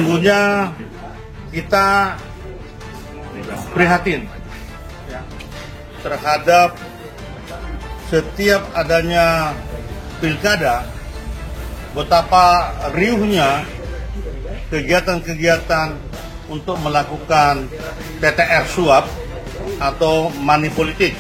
Sesungguhnya kita prihatin terhadap setiap adanya pilkada, betapa riuhnya kegiatan-kegiatan untuk melakukan TTR suap atau money politik.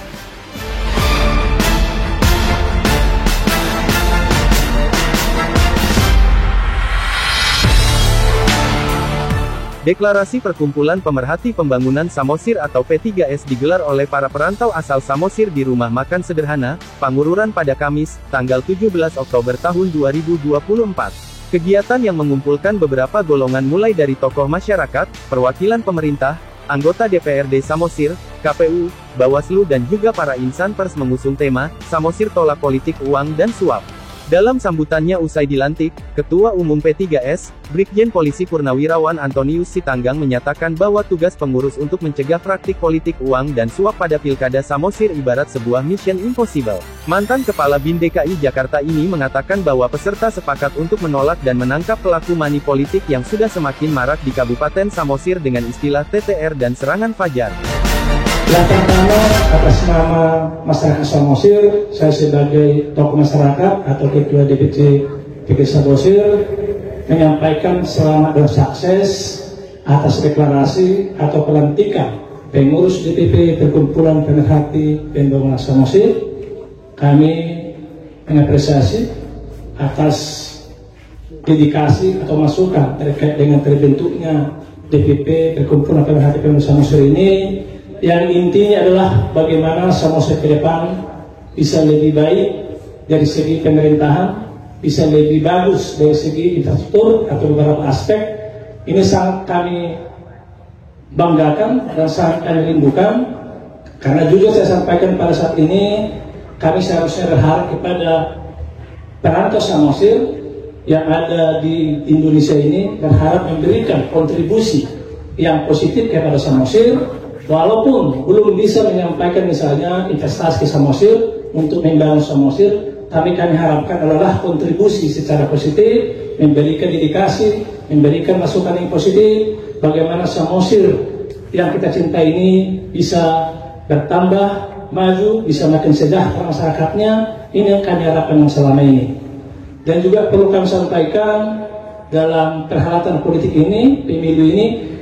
Deklarasi Perkumpulan Pemerhati Pembangunan Samosir atau P3S digelar oleh para perantau asal Samosir di Rumah Makan Sederhana, Pangururan pada Kamis, tanggal 17 Oktober tahun 2024. Kegiatan yang mengumpulkan beberapa golongan mulai dari tokoh masyarakat, perwakilan pemerintah, anggota DPRD Samosir, KPU, Bawaslu dan juga para insan pers mengusung tema, Samosir Tolak Politik Uang dan Suap. Dalam sambutannya usai dilantik, Ketua Umum P3S, Brigjen Polisi Purnawirawan Antonius Sitanggang menyatakan bahwa tugas pengurus untuk mencegah praktik politik uang dan suap pada Pilkada Samosir ibarat sebuah mission impossible. Mantan Kepala BIN DKI Jakarta ini mengatakan bahwa peserta sepakat untuk menolak dan menangkap pelaku money politik yang sudah semakin marak di Kabupaten Samosir dengan istilah TTR dan serangan fajar. Yang pertama, atas nama masyarakat Samosir, saya sebagai tokoh masyarakat atau Ketua DPC Samosir menyampaikan selamat dan sukses atas deklarasi atau pelantikan pengurus DPP Perkumpulan Pemerhati Pembangunan Samosir. Kami mengapresiasi atas dedikasi atau masukan terkait dengan terbentuknya DPP Perkumpulan Pemerhati Pembangunan Samosir ini, yang intinya adalah bagaimana Samosir ke depan bisa lebih baik dari segi pemerintahan, bisa lebih bagus dari segi infrastruktur atau beberapa aspek. Ini sangat kami banggakan dan sangat kami rindukan, karena jujur saya sampaikan pada saat ini kami seharusnya berharap kepada perantau Samosir yang ada di Indonesia ini, berharap memberikan kontribusi yang positif kepada Samosir. Walaupun belum bisa menyampaikan misalnya investasi ke Samosir untuk membangun Samosir, tapi kami harapkan adalah kontribusi secara positif, memberikan dedikasi, memberikan masukan yang positif, bagaimana Samosir yang kita cintai ini bisa bertambah, maju, bisa makin sejahtera masyarakatnya. Ini yang kami harapkan selama ini. Dan juga perlu kami sampaikan dalam perhelatan politik ini, pemilu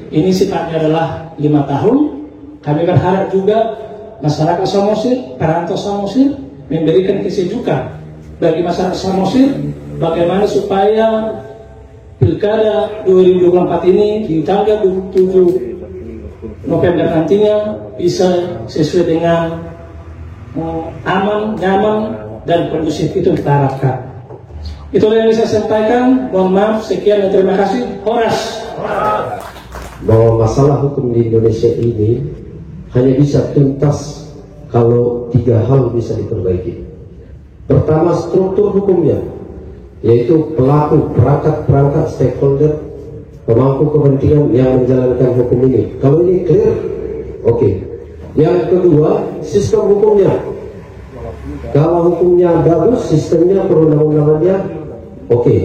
ini sifatnya adalah 5 tahun. Kami berharap juga masyarakat Samosir, perantau Samosir memberikan kesejukan bagi masyarakat Samosir, bagaimana supaya Pilkada 2024 ini di tanggal 27 November nantinya bisa sesuai dengan aman, nyaman, dan kondusif. Itu kita harapkan. Itulah yang bisa saya sampaikan. Mohon maaf, sekian dan terima kasih. Horas. Bahwa masalah hukum di Indonesia ini hanya bisa tuntas kalau 3 hal bisa diperbaiki. Pertama, struktur hukumnya, yaitu pelaku, perangkat stakeholder, pemangku kepentingan yang menjalankan hukum ini. Kalau ini clear, oke. Yang kedua, sistem hukumnya. Kalau hukumnya bagus, sistemnya, perundang-undangannya, oke.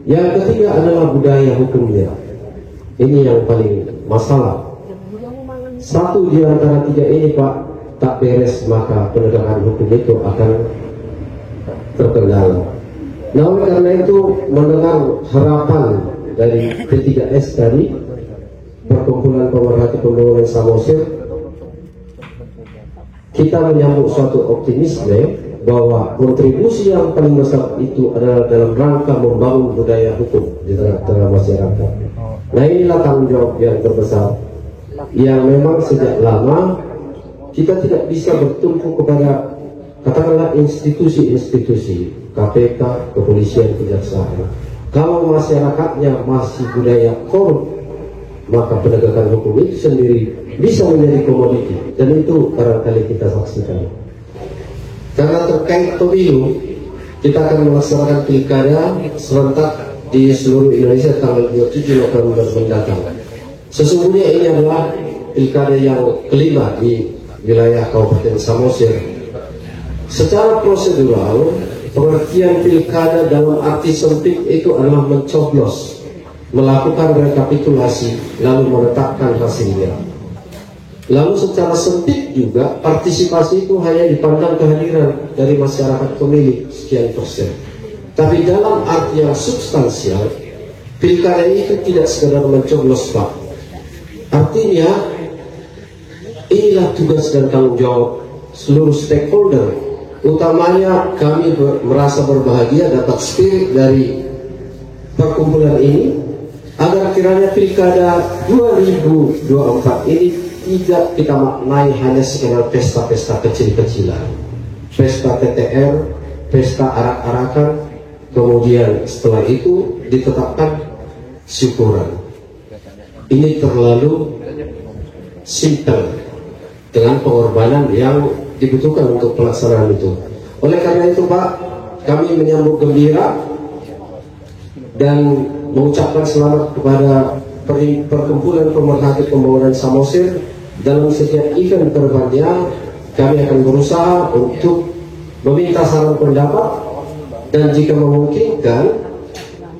Yang ketiga adalah budaya hukumnya. Ini yang paling masalah. Satu di antara 3 ini Pak tak beres, maka penegakan hukum itu akan terkendala. Nah, oleh karena itu mendengar harapan dari P3S tadi, Perkumpulan Pemerhati Pembangunan Samosir, kita menyambut suatu optimisme bahwa kontribusi yang paling besar itu adalah dalam rangka membangun budaya hukum di tengah-tengah masyarakat. Nah, inilah tanggung jawab yang terbesar, yang memang sejak lama kita tidak bisa bertumpu kepada katakanlah institusi-institusi KPK, kepolisian, kejaksaan. Kalau masyarakatnya masih budaya korup, maka penegakan hukum itu sendiri bisa menjadi komoditi, dan itu barangkali kita saksikan. Karena terkait pemilu, kita akan melaksanakan pilkada serentak di seluruh Indonesia tanggal 27 November mendatang. Sesungguhnya ini adalah pilkada yang kelima di wilayah Kabupaten Samosir. Secara prosedural, pengertian pilkada dalam arti sempit itu adalah mencoblos melakukan rekapitulasi lalu menetapkan hasilnya. Lalu secara sempit juga partisipasi itu hanya dipandang kehadiran dari masyarakat pemilih sekian persen. Tapi dalam arti yang substansial, pilkada itu tidak sekedar mencoblos Pak. Artinya inilah tugas dan tanggung jawab seluruh stakeholder. Utamanya kami merasa berbahagia dapat spirit dari perkumpulan ini agar kiranya pilkada 2024 ini tidak kita maknai hanya sekedar pesta-pesta kecil-kecilan, pesta TTR, pesta arak-arakan, kemudian setelah itu ditetapkan syukuran. Ini terlalu simpel dengan pengorbanan yang dibutuhkan untuk pelaksanaan itu. Oleh karena itu Pak, kami menyambut gembira dan mengucapkan selamat kepada Perkumpulan Pemerhati Pembangunan Samosir. Dalam setiap event kedepannya kami akan berusaha untuk meminta saran pendapat dan jika memungkinkan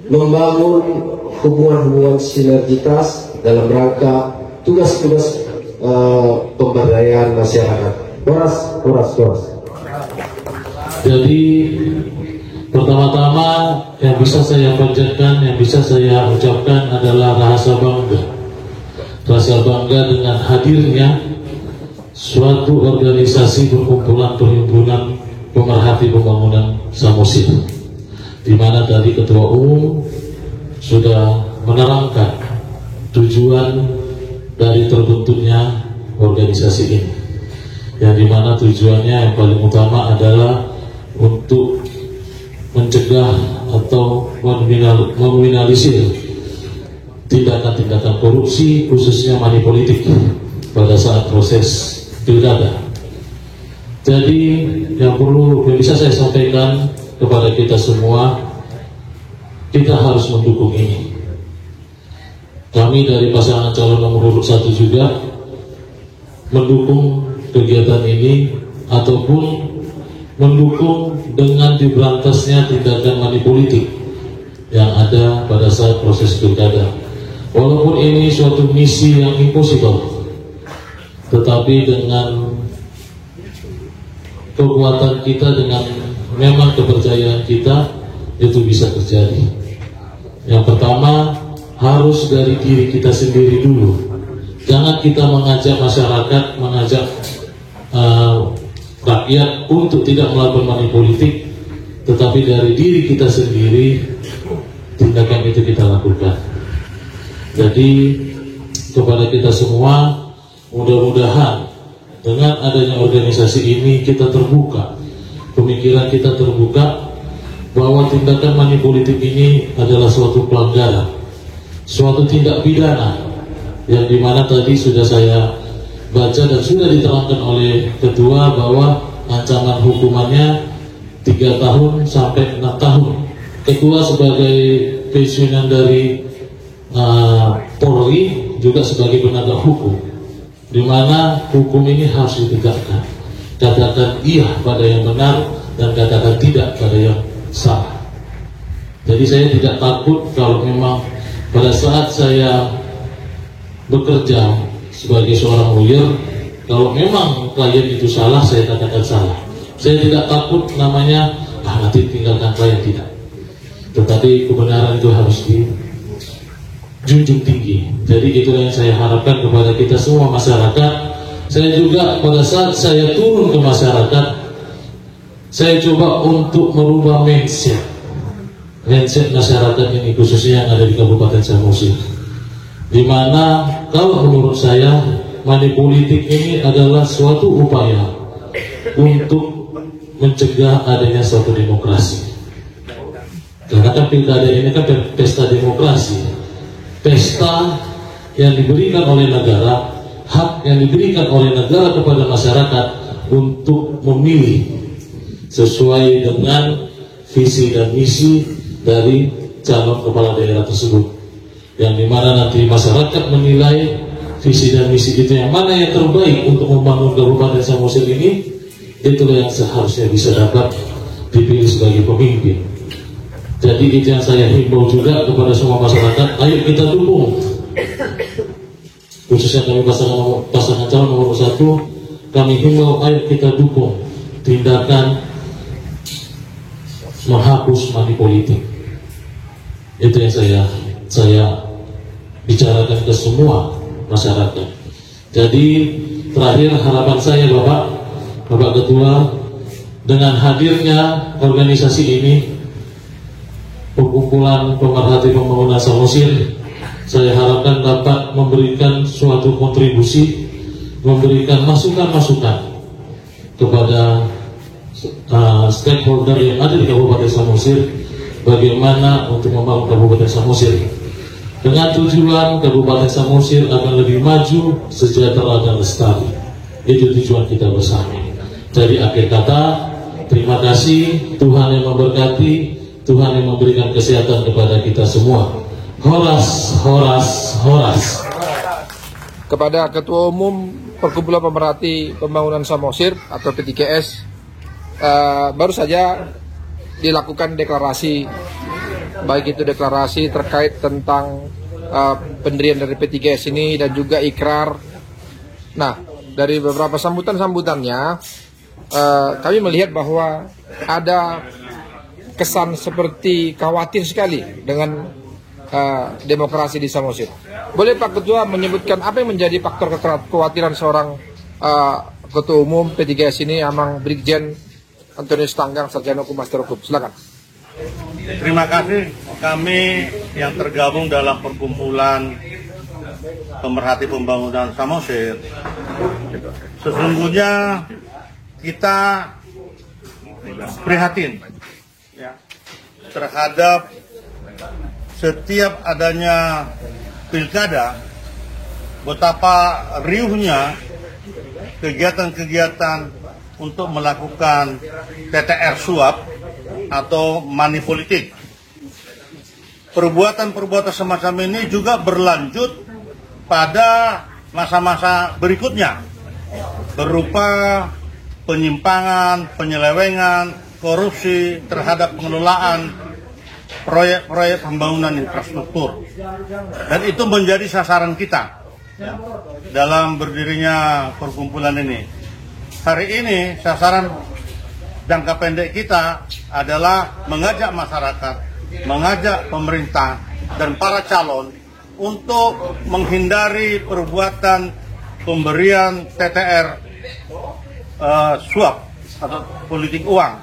membangun hubungan-hubungan sinergitas dalam rangka tugas-tugas pemberdayaan masyarakat. Horas. Jadi pertama-tama yang bisa saya panjatkan, yang bisa saya ucapkan adalah rasa bangga. Rasa bangga dengan hadirnya suatu organisasi perkumpulan perhimpunan pemerhati pembangunan Samosir, di mana tadi Ketua Umum sudah menerangkan tujuan dari terbentuknya organisasi ini, yang dimana tujuannya yang paling utama adalah untuk mencegah atau meminimalisir tindakan-tindakan korupsi, khususnya money politik pada saat proses pilkada. Jadi yang bisa saya sampaikan kepada kita semua, kita harus mendukung ini. Kami dari pasangan calon nomor urut 1 juga mendukung kegiatan ini ataupun mendukung dengan diberantasnya tindakan money politik yang ada pada saat proses pilkada. Walaupun ini suatu misi yang impossible, tetapi dengan kekuatan kita, dengan memang kepercayaan kita, itu bisa terjadi. Yang pertama harus dari diri kita sendiri dulu. Jangan kita mengajak masyarakat, mengajak rakyat untuk tidak melakukan money politik, tetapi dari diri kita sendiri tindakan itu kita lakukan. Jadi kepada kita semua, mudah-mudahan dengan adanya organisasi ini kita terbuka, pemikiran kita terbuka bahwa tindakan money politik ini adalah suatu pelanggaran, suatu tindak pidana yang dimana tadi sudah saya baca dan sudah diterangkan oleh Ketua bahwa ancaman hukumannya 3 tahun sampai 6 tahun. Ketua sebagai pensiunan dari Polri juga sebagai penegak hukum, di mana hukum ini harus ditegakkan. Katakan iya pada yang benar dan katakan tidak pada yang salah. Jadi saya tidak takut kalau memang pada saat saya bekerja sebagai seorang lawyer, kalau memang klien itu salah, saya katakan salah. Saya tidak takut namanya nanti tinggalkan klien, tidak. Tetapi kebenaran itu harus dijunjung tinggi. Jadi itulah yang saya harapkan kepada kita semua masyarakat. Saya juga pada saat saya turun ke masyarakat, saya coba untuk merubah mindset masyarakat ini, khususnya yang ada di Kabupaten Samosir, di mana kalau menurut saya money politik ini adalah suatu upaya untuk mencegah adanya suatu demokrasi. Karena kan pilkada ini kan pesta demokrasi, pesta yang diberikan oleh negara, hak yang diberikan oleh negara kepada masyarakat untuk memilih sesuai dengan visi dan misi dari calon kepala daerah tersebut, yang dimana nanti masyarakat menilai visi dan misi itu yang mana yang terbaik untuk membangun Kabupaten Samosir ini. Itulah yang seharusnya bisa dapat dipilih sebagai pemimpin. Jadi itu yang saya himbau juga kepada semua masyarakat, ayo kita dukung, khususnya kami pasangan calon nomor 1, kami himbau ayo kita dukung tindakan menghapus money politik. Itu yang saya bicarakan ke semua masyarakat. Jadi terakhir harapan saya Bapak Ketua, dengan hadirnya organisasi ini, perkumpulan pemerhati pembangunan Samosir, saya harapkan dapat memberikan suatu kontribusi, memberikan masukan-masukan kepada stakeholder yang ada di Kabupaten Samosir, bagaimana untuk membangun Kabupaten Samosir dengan tujuan Kabupaten Samosir akan lebih maju, sejahtera dan lestari. Itu tujuan kita bersama. Jadi akhir kata, terima kasih, Tuhan yang memberkati, Tuhan yang memberikan kesehatan kepada kita semua. Horas, horas, horas. Kepada Ketua Umum Perkumpulan Pemerhati Pembangunan Samosir atau P3GS, baru saja dilakukan deklarasi, baik itu deklarasi terkait tentang pendirian dari P3GS ini dan juga ikrar. Nah, dari beberapa sambutan-sambutannya, kami melihat bahwa ada kesan seperti khawatir sekali dengan demokrasi di Samosir. Boleh Pak Ketua menyebutkan apa yang menjadi faktor kekhawatiran seorang Ketua Umum P3GS ini, Amang Brigjen Antonius Tanggang, Sarjana Hukum Master Hukum. Silakan. Terima kasih. Kami yang tergabung dalam perkumpulan pemerhati pembangunan Samosir, sesungguhnya kita prihatin ya, terhadap setiap adanya pilkada, betapa riuhnya kegiatan-kegiatan untuk melakukan TTR suap atau money politik. Perbuatan-perbuatan semacam ini juga berlanjut pada masa-masa berikutnya, berupa penyimpangan, penyelewengan, korupsi terhadap pengelolaan proyek-proyek pembangunan infrastruktur. Dan itu menjadi sasaran kita ya, dalam berdirinya perkumpulan ini. Hari ini sasaran jangka pendek kita adalah mengajak masyarakat, mengajak pemerintah dan para calon untuk menghindari perbuatan pemberian TTR suap atau politik uang,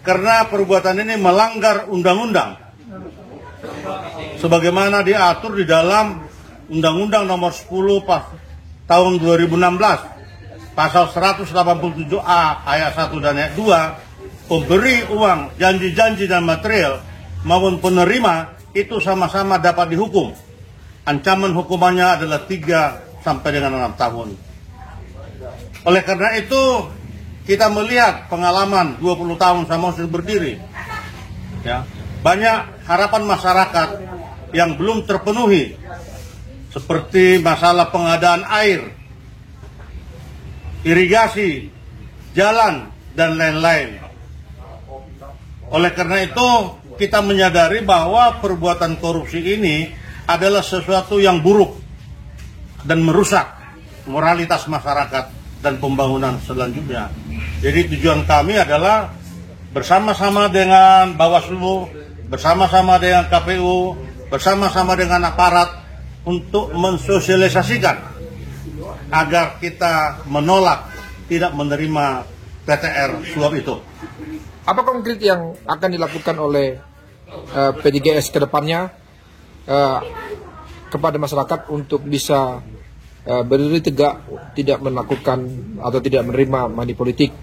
karena perbuatan ini melanggar undang-undang sebagaimana diatur di dalam Undang-Undang Nomor 10 Tahun 2016 Pasal 187A ayat 1 dan ayat 2, pemberi uang, janji-janji dan material maupun penerima itu sama-sama dapat dihukum. Ancaman hukumannya adalah 3 sampai dengan 6 tahun. Oleh karena itu, kita melihat pengalaman 20 tahun Samosir berdiri. Ya, banyak harapan masyarakat yang belum terpenuhi, seperti masalah pengadaan air, irigasi, jalan, dan lain-lain. Oleh karena itu, kita menyadari bahwa perbuatan korupsi ini adalah sesuatu yang buruk dan merusak moralitas masyarakat dan pembangunan selanjutnya. Jadi tujuan kami adalah bersama-sama dengan Bawaslu, bersama-sama dengan KPU, bersama-sama dengan aparat untuk mensosialisasikan agar kita menolak, tidak menerima TTR suap itu. Apa konkret yang akan dilakukan oleh P3GS ke depannya kepada masyarakat untuk bisa berdiri tegak, tidak melakukan atau tidak menerima money politik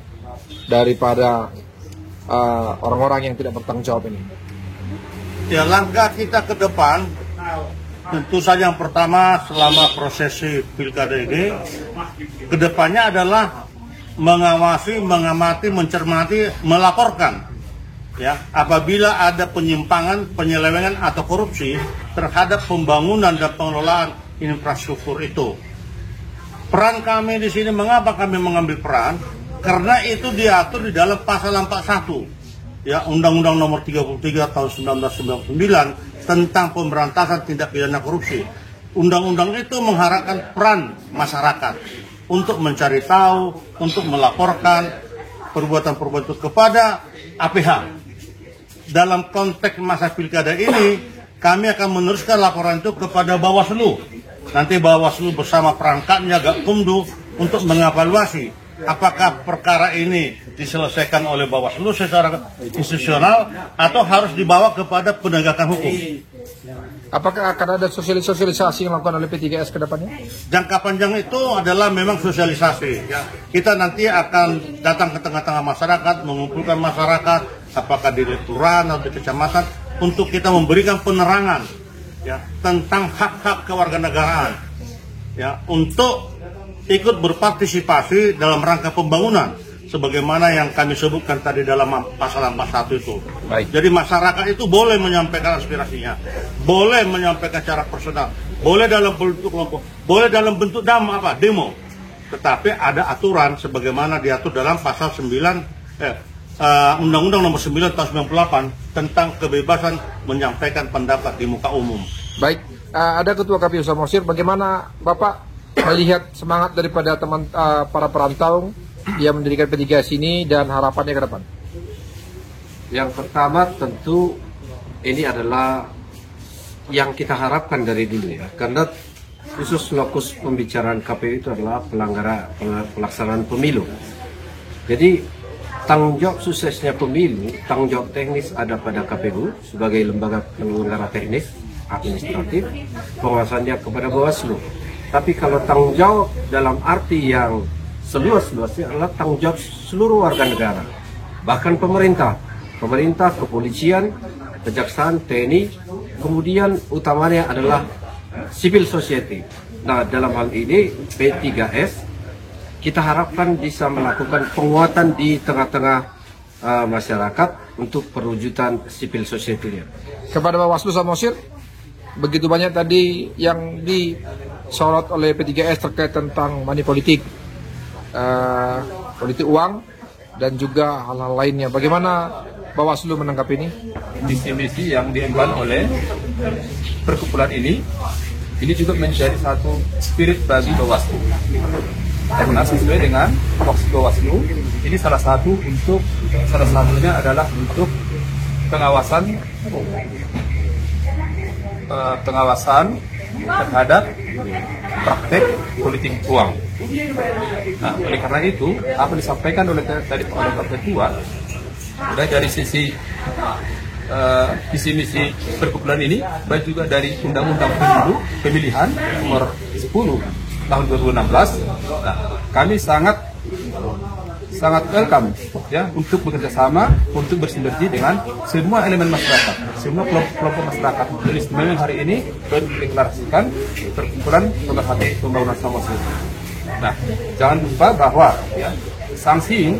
daripada orang-orang yang tidak bertanggung jawab ini? Ya, langkah kita ke depan tentu saja yang pertama selama prosesi pilkada ini, kedepannya adalah mengawasi, mengamati, mencermati, melaporkan ya apabila ada penyimpangan, penyelewengan atau korupsi terhadap pembangunan dan pengelolaan infrastruktur itu. Peran kami di sini, mengapa kami mengambil peran? Karena itu diatur di dalam pasal 41 ya Undang-Undang Nomor 33 Tahun 1999 tentang pemberantasan tindak pidana korupsi. Undang-undang itu mengharapkan peran masyarakat untuk mencari tahu, untuk melaporkan perbuatan-perbuatan itu kepada APH. Dalam konteks masa pilkada ini, kami akan meneruskan laporan itu kepada Bawaslu. Nanti Bawaslu bersama perangkatnya Gakumdu untuk mengevaluasi apakah perkara ini diselesaikan oleh Bawaslu secara institusional atau harus dibawa kepada penegakan hukum. Apakah akan ada sosialisasi yang dilakukan oleh P3S ke depannya? Jangka panjang itu adalah memang sosialisasi. Ya. Kita nanti akan datang ke tengah-tengah masyarakat, mengumpulkan masyarakat, apakah di kelurahan atau di kecamatan, untuk kita memberikan penerangan ya, tentang hak-hak kewarganegaraan, ya, untuk ikut berpartisipasi dalam rangka pembangunan, sebagaimana yang kami sebutkan tadi dalam pasal 41 itu. Baik. Jadi masyarakat itu boleh menyampaikan aspirasinya, boleh menyampaikan secara personal, boleh dalam bentuk kelompok, boleh dalam bentuk demo. Tetapi ada aturan sebagaimana diatur dalam pasal 9 Undang-Undang Nomor 9 Tahun 98 tentang kebebasan menyampaikan pendapat di muka umum. Baik, ada Ketua KPU Samosir, bagaimana Bapak melihat semangat daripada teman para perantau yang mendirikan P3S ini dan harapannya ke depan? Yang pertama tentu ini adalah yang kita harapkan dari dulu ya, karena khusus lokus pembicaraan KPU itu adalah pelaksanaan pemilu. Jadi tanggung jawab suksesnya pemilu, tanggung jawab teknis ada pada KPU sebagai lembaga penyelenggara teknis, administratif, pengawasannya kepada Bawaslu. Tapi kalau tanggung jawab dalam arti yang seluas-luasnya adalah tanggung jawab seluruh warga negara, bahkan pemerintah, kepolisian, kejaksaan, TNI, kemudian utamanya adalah civil society. Nah, dalam hal ini P3S kita harapkan bisa melakukan penguatan di tengah-tengah masyarakat untuk perwujudan civil society-nya. Kepada Bawaslu Samosir, begitu banyak tadi yang disorot oleh P3S terkait tentang money politik, politik uang, dan juga hal-hal lainnya. Bagaimana Bawaslu menanggapi ini? Misi-misi yang diemban oleh perkumpulan ini juga menjadi satu spirit bagi Bawaslu. Karena sesuai dengan voksi Bawaslu, ini salah satunya adalah untuk pengawasan terhadap praktek politik uang. Nah, oleh karena itu, apa disampaikan oleh Pak Ketua, mulai dari sisi visi misi perkumpulan ini, baik juga dari Undang-Undang Pemilihan Nomor 10 Tahun 2016, kami sangat welcome ya untuk bekerjasama, untuk bersinergi dengan semua elemen masyarakat, semua kelompok masyarakat. Jadi memang hari ini baru mendeklarasikan perkumpulan pemerhati pembangunan Samosir. Nah, jangan lupa bahwa ya, sanksi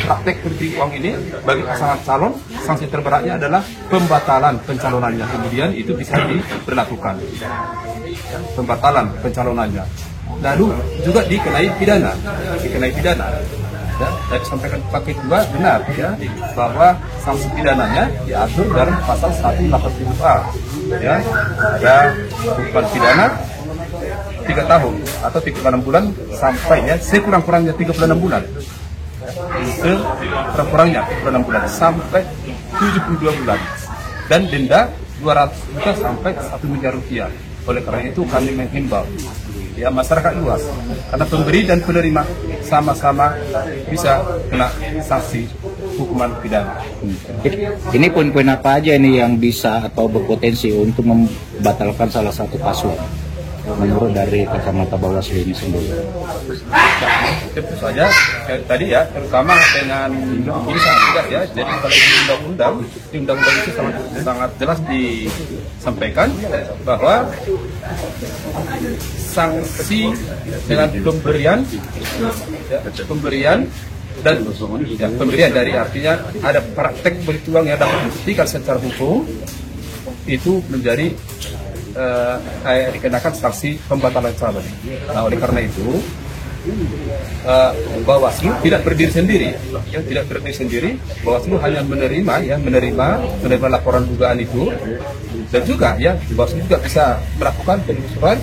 praktek politik uang ini bagi pasangan calon, sanksi terberatnya adalah pembatalan pencalonannya. Kemudian itu bisa diberlakukan. Pembatalan pencalonannya. Lalu juga dikenai pidana. Ya, saya sampaikan Pak Ketua benar ya bahwa sanksi pidananya diatur dalam pasal 180A. Ya, ada hukuman pidana 3 tahun atau 36 bulan sampai ya sekurang-kurangnya 36 bulan. Sekurang-kurangnya 36 bulan sampai 72 bulan dan denda 200 juta sampai 1 miliar rupiah. Oleh karena itu kami menghimbau ya masyarakat luas, karena pemberi dan penerima sama-sama bisa kena sanksi hukuman pidana. Ini poin-poin apa aja ini yang bisa atau berpotensi untuk membatalkan salah satu paslon menurut dari kacamata Bawaslu ini sendiri? Tentu saja tadi ya, terutama dengan ini sangat tegas ya. Jadi kalau di undang-undang itu sangat jelas disampaikan bahwa sanksi dengan pemberian dari artinya ada praktek politik uang yang dapat dibuktikan secara hukum itu menjadi dikenakan sanksi pembatalan calon. Nah, oleh karena itu Bawaslu tidak berdiri sendiri, ya tidak berdiri sendiri. Bawaslu hanya menerima laporan dugaan itu, dan juga ya Bawaslu juga bisa melakukan penelusuran,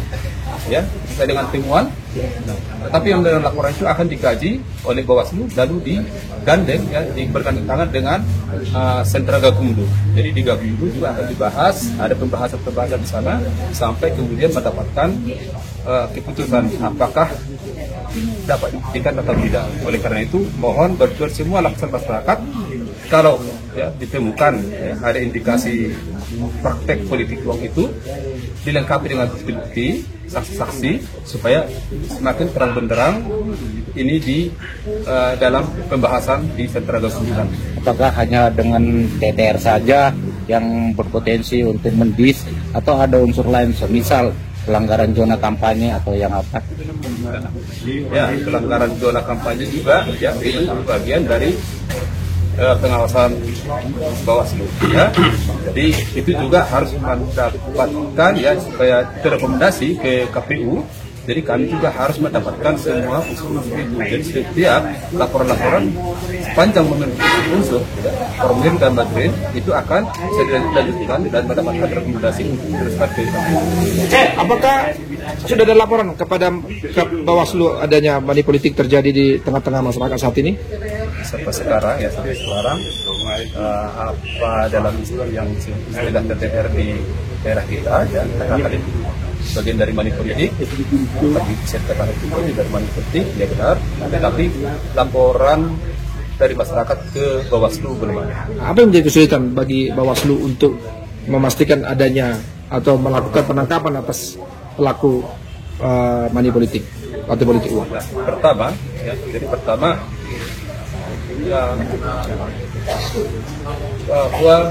ya sesuai dengan temuan. Tetapi yang dalam laporan itu akan dikaji oleh Bawaslu lalu digandeng, ya bergandeng tangan dengan sentra Gakumdu. Jadi di Gakumdu juga akan dibahas, ada pembahasan di sana sampai kemudian mendapatkan keputusan apakah dapat dibuktikan atau tidak. Oleh karena itu mohon bantuan semua lapisan masyarakat kalau ya ditemukan ya, ada indikasi praktek politik uang itu, dilengkapi dengan bukti, saksi-saksi supaya semakin terang benderang ini di dalam pembahasan di sentra Gakumdu. Apakah hanya dengan TTR saja yang berpotensi untuk mendis atau ada unsur lain semisal pelanggaran zona kampanye atau yang apa? Ya, pelanggaran zona kampanye juga ya itu bagian dari pengawasan Bawaslu, ya. Jadi itu juga harus mendapatkan ya supaya direkomendasi ke KPU. Jadi kami juga harus mendapatkan semua unsur-unsur itu. Jadi setiap laporan-laporan sepanjang memenuhi unsur ya, formulir dan materi itu akan dilanjutkan dan mendapatkan rekomendasi untuk diteruskan ke KPU. Apakah sudah ada laporan kepada Bawaslu adanya money politik terjadi di tengah-tengah masyarakat saat ini? Sampai sekarang apa dalam istilah yang istilah TTR di daerah kita ya katakan itu bagian dari money politik, tapi saya katakan itu bagian dari money politik, ya benar. Tetapi laporan dari masyarakat ke Bawaslu belum ada. Apa yang menjadi kesulitan bagi Bawaslu untuk memastikan adanya atau melakukan penangkapan atas pelaku money politik atau politik uang? Nah, pertama ya bahwa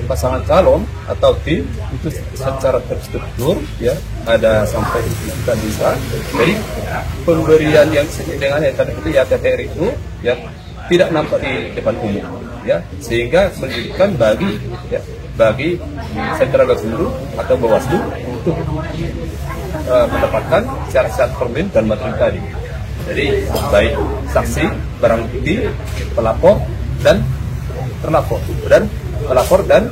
pasangan calon atau tim itu secara terstruktur ya ada sampai kita bisa. Jadi pemberian yang dengan tadi itu ya TTR itu ya tidak nampak di depan umum ya sehingga menunjukkan bagi sentra Gakumdu atau Bawaslu untuk mendapatkan syarat-syarat formulir dan materi tadi. Jadi baik saksi, barang bukti, pelapor dan terlapor dan pelapor dan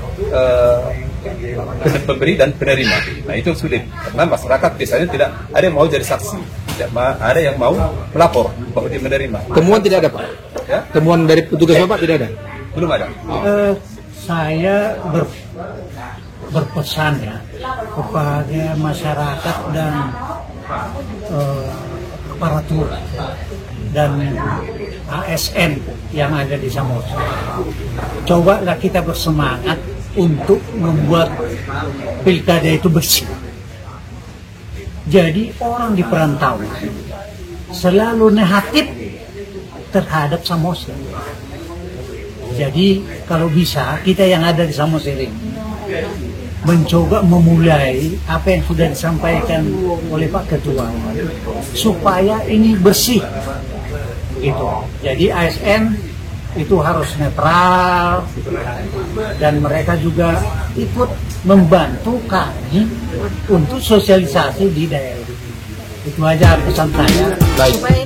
pemberi dan penerima. Nah itu sulit karena masyarakat biasanya tidak ada yang mau jadi saksi, tidak ada yang mau melapor bahwa dia menerima. Temuan tidak ada Pak? Ya? Temuan dari petugas Bapak tidak ada? Belum ada. Saya berpesan ya kepada masyarakat dan aparatur dan ASN yang ada di Samosir. Cobalah kita bersemangat untuk membuat pilkada itu bersih. Jadi orang di perantauan selalu negatif terhadap Samosir. Jadi kalau bisa kita yang ada di Samosir ini mencoba memulai apa yang sudah disampaikan oleh Pak Ketua supaya ini bersih itu. Jadi ASN itu harus netral dan mereka juga ikut membantu kami untuk sosialisasi di daerah. Itu aja pesan saya. Baik.